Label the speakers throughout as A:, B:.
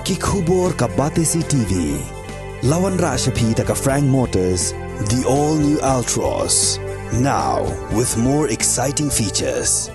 A: Ki khubor ka Batesi TV. Lawan Rashapi taka Frank Motors, the all-new Altros. Now, with more exciting features.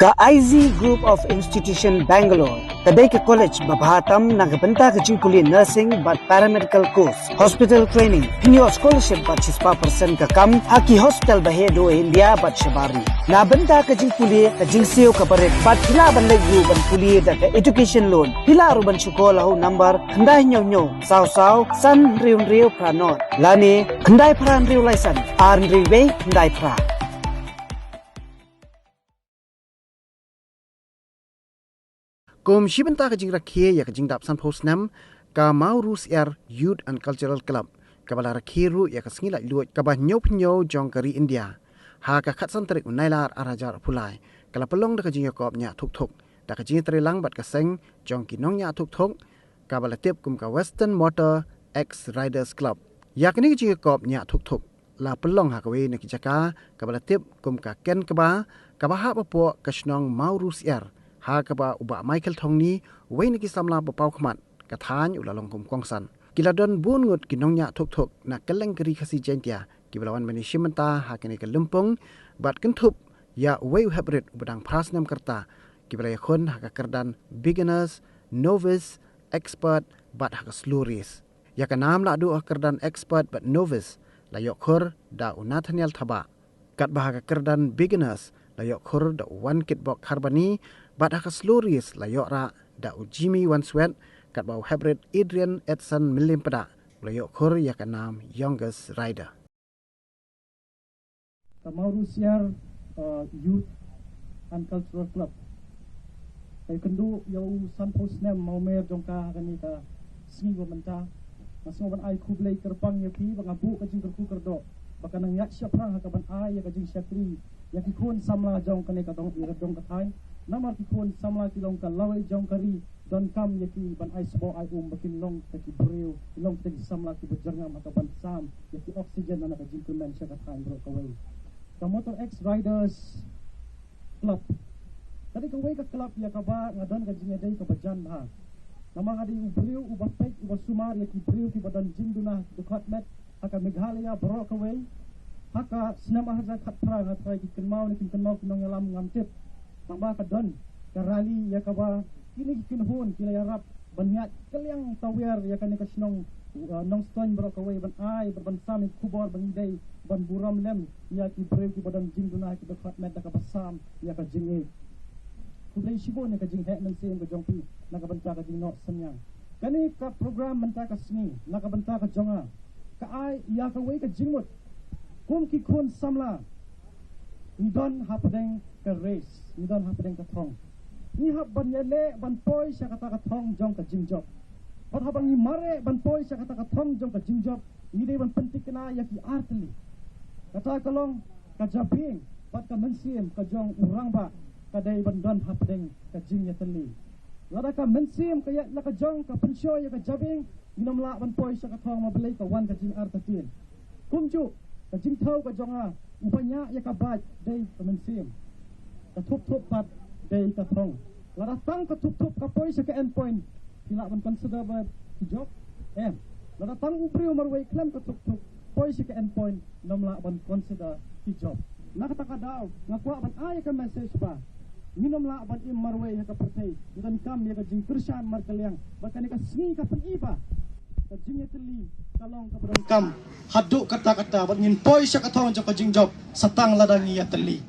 B: Ka IZ Group of Institution Bangalore, kadai ke college babhatam nagbanta ke jingkuli nursing but paramedical course, hospital training, hinyo scholarship but 6% ka kam, haki hospital bahedo India but shabari. Nabanta ke jingkuli ke jingseo ka paret but hila ban legu ban kuli da ke education loan. Hila ruban syukola hu number khandai nyo saw san riu pranot. Lani khandai pran riu laisan, arn riwe khandai pra. Kum shibanta ka jingra khe ya ka jingdap san post nam ka Maurus Air Youth and Cultural Club ka bala rakhiru ya ka sngila luot ka ba nyop jong kari India ha ka khat san tarik unailar arajar pulai kala pelong da ka jingya kop nya thuk da ka jingya lang bat ka seng jong kinong nya thuk ka bala tip kum ka Western Motor X Riders Club ya kini ka jingya kop nya thuk la pelong ha ka we ne ki jaka ka bala tip kum ka ken ka ba ha po ka snong Maurus Air ha kaba uba Michael Thongni wein ki samla bapau khmat kathan ulalong kum kongsan kiladon bun ngut kinongnya thuk na keleng kri khasi jentia kibalawan mani shimanta ha kini ke lumpong bat kentup ya wei hybrid bedang prasnam kerta kibalaya khon ha ka kerdan beginners novice expert bat ha ka sluris ya ka nam la du kerdan expert bat novice la yok khur da unathanial thaba kat bah ka kerdan beginners la yok khur da one kit bok kharbani bat haka sluris la yora da Jimmy Wanswet kat bau hybrid Adrian Edson Milimpada la yok khur ya kanam youngest rider
C: Maurus Air Youth and Cultural Club kay kendu yo san post nem mau mer jongka kani ka singi go menta masmo ban ai kublai terpang yapi bangabu ka jing kerku kerdo baka nang yak siap rang ka ban ai ya ka jing syakri ya ki khon samla jong kani ka dong ira dong ka thai namar ki khon samla ki long ka lawai jong kari don kam yaki ban ai sbo ai bakin long ki breu long ki samla ki berjanga mata ban sam yaki oxygen na ka jing men sya ka thai bro ka wei ka Motor X Riders Club tadi ka wei ka club ya ka ba ngadan ka jing dai ka bajan ha namang adi breu ubapek ubasumar yaki breu ki badan jing duna dekat met haka Meghalaya bro ka wei haka senam ahza khatra ngatrai ki kenmau ni kenmau kinong yalam ngamtip tamba ka don karali ya ka ba kini kinhun kila yarap banyat kaliang tawer ya kan ka snong nong ston bro ka wei ban ai ban sam kubor ban dei ban buram lem ya ki breu ki badan jing duna ki dekat met ka basam ya ka jing kublai shibo ne ka jing he men sen ka jongpi na ka banta ka jing no samyang kani ka program banta ka sni na ka banta ka jonga ka ai ya ka wei ka jingmut kum ki khon samla ni don hapdeng ka race ni don hapdeng ka thong ni hap ban yele ban poi sya kata ka thong jong ka jingjob pat habang ni mare ban poi sya kata ka thong jong ka jingjob ni dei ban pentik na ya ki artli kata kalong ka japing pat ka mensim ka jong urang ba ka dei ban don hapdeng ka jing ya teli lada ka mensim ka ya la ka jong ka pensyo ya ka japing minom la ban poi sya ka thong ma belai ka wan ka jing artatin kumju ka jing thau ka jonga upanya ya ka baj dei ka mensim ka thup pat dei ka thong la tang ka thup ka poi sa ka endpoint sila ban consider ba job la tang upriu marway klem ka thup poi sa ka endpoint namla ban consider job nakataka daw ngakwa ban ay ka message pa minom la ban im marway ka pertay dan kam ya ka jing krisyan markaliang bakani ka singi ka paniba ka jing teli kalong ka bron kam haduk kata ban ngin poi sa ka thong ka jing job satang ladang ya teli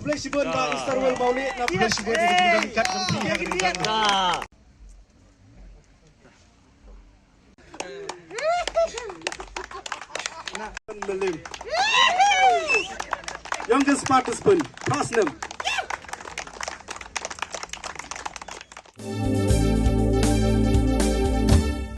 D: Flexible ba Starwell Mauli na flexible di kembali kat ng pihak ni Youngest participant, Hasnam.